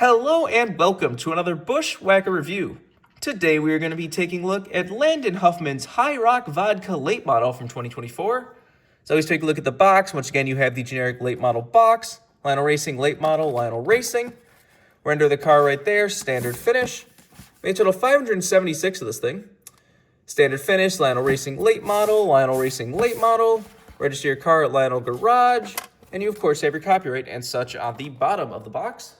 Hello and welcome to another BWhack review. Today we are going to be taking a look at Landon Huffman's High Rock Vodka late model from 2024. So always take a look at the box. Once again, you have the generic late model box, Lionel Racing late model, Lionel Racing. Render of the car right there, standard finish. Made a total of 576 of this thing. Standard finish, Lionel Racing late model, Lionel Racing late model. Register your car at Lionel Garage. And you, of course, have your copyright and such on the bottom of the box.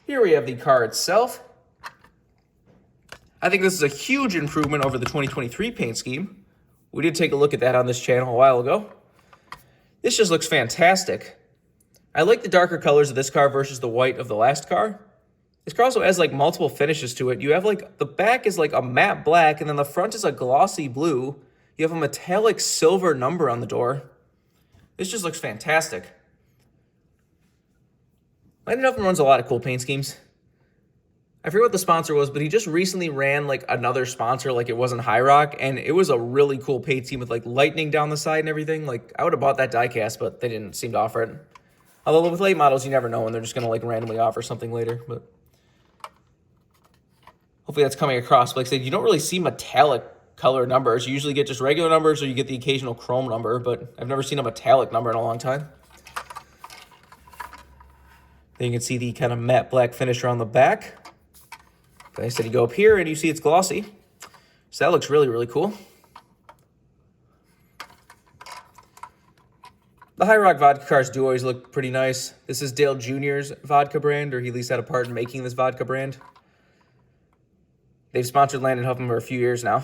Here we have the car itself. I think this is a huge improvement over the 2023 paint scheme. We did take a look at that on this channel a while ago. This just looks fantastic. I like the darker colors of this car versus the white of the last car. This car also has like multiple finishes to it. You have like, the back is like a matte black, and then the front is a glossy blue. You have a metallic silver number on the door. This just looks fantastic. Landon Huffman runs a lot of cool paint schemes. I forget what the sponsor was, but he just recently ran like another sponsor, like it wasn't High Rock, and it was a really cool paint scheme with like lightning down the side and everything. Like I would have bought that diecast, but they didn't seem to offer it. Although with late models, you never know when they're just gonna like randomly offer something later. But hopefully that's coming across. But like I said, you don't really see metallic color numbers. You usually get just regular numbers, or you get the occasional chrome number. But I've never seen a metallic number in a long time. Then you can see the kind of matte black finish around the back. Like I said, you go up here and you see it's glossy. So that looks really, really cool. The High Rock vodka cars do always look pretty nice. This is Dale Jr.'s vodka brand, or he at least had a part in making this vodka brand. They've sponsored Landon Huffman for a few years now.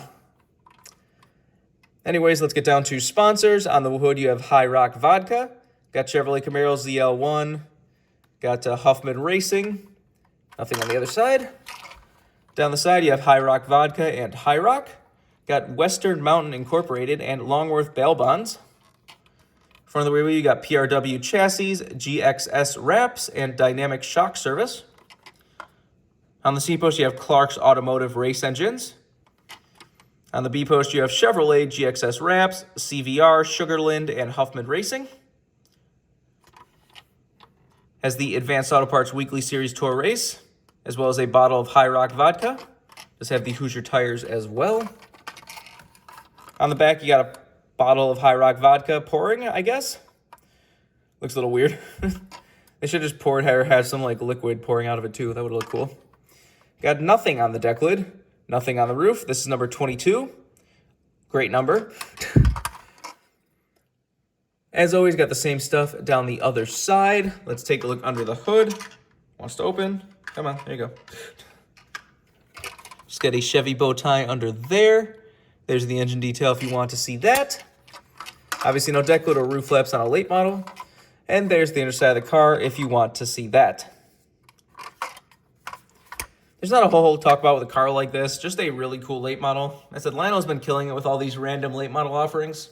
Anyways, let's get down to sponsors. On the hood, you have High Rock Vodka. Got Chevrolet Camaro's ZL1. Got Huffman Racing. Nothing on the other side. Down the side, you have High Rock Vodka and High Rock. Got Western Mountain Incorporated and Longworth Bail Bonds. Front of the rear wheel, you got PRW chassis, GXS wraps, and dynamic shock service. On the C post, you have Clark's Automotive Race Engines. On the B post, you have Chevrolet GXS wraps, CVR, Sugarland, and Huffman Racing. Has the Advanced Auto Parts Weekly Series Tour Race, as well as a bottle of High Rock Vodka. Does have the Hoosier tires as well. On the back, you got a bottle of High Rock Vodka pouring, I guess. Looks a little weird. They should just pour it or have some like liquid pouring out of it too. That would look cool. Got nothing on the deck lid, nothing on the roof. This is number 22. Great number. As always, got the same stuff down the other side. Let's take a look under the hood. Wants to open. Come on, there you go. Just got a Chevy bow tie under there. There's the engine detail if you want to see that. Obviously no deck lid or roof flaps on a late model. And there's the underside of the car if you want to see that. There's not a whole talk about with a car like this. Just a really cool late model. I said Lionel's been killing it with all these random late model offerings.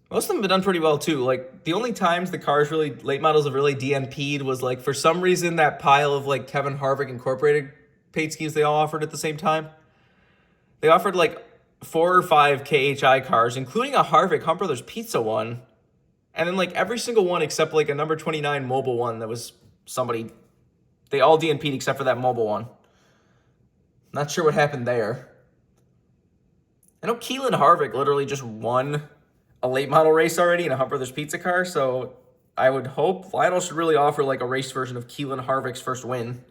Most of them have been done pretty well too. Like the only times the cars really, late models have really DNP'd was like for some reason that pile of like Kevin Harvick Incorporated paint schemes they all offered at the same time. They offered like 4 or 5 KHI cars, including a Harvick Hunt Brothers Pizza one. And then like every single one except like a number 29 mobile one that was somebody, they all DNP'd except for that mobile one. Not sure what happened there. I know Keelan Harvick literally just won a late model race already in a Hunt Brothers Pizza car, so I would hope Lionel should really offer like a race version of Keelan Harvick's first win.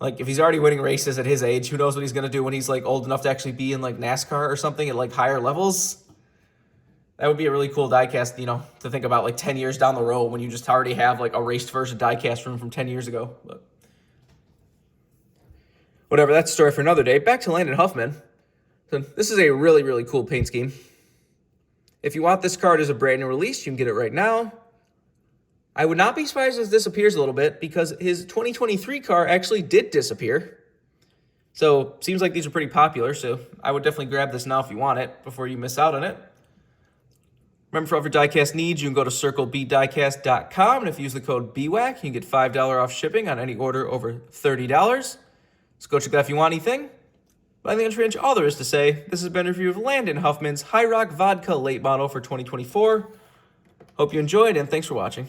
Like if he's already winning races at his age, who knows what he's gonna do when he's like old enough to actually be in like NASCAR or something at like higher levels. That would be a really cool diecast, you know, to think about like 10 years down the road when you just already have like a raced version diecast from 10 years ago. But whatever, that's a story for another day. Back to Landon Huffman. So this is a really, really cool paint scheme. If you want this card as a brand new release, you can get it right now. I would not be surprised if this disappears a little bit because his 2023 car actually did disappear. So seems like these are pretty popular, so I would definitely grab this now if you want it before you miss out on it. Remember, for all of your diecast needs, you can go to circlebdiecast.com, and if you use the code BWhack, you can get $5 off shipping on any order over $30. So go check that if you want anything. But I think that's pretty much all there is to say. This has been a review of Landon Huffman's High Rock Vodka late model for 2024. Hope you enjoyed, and thanks for watching.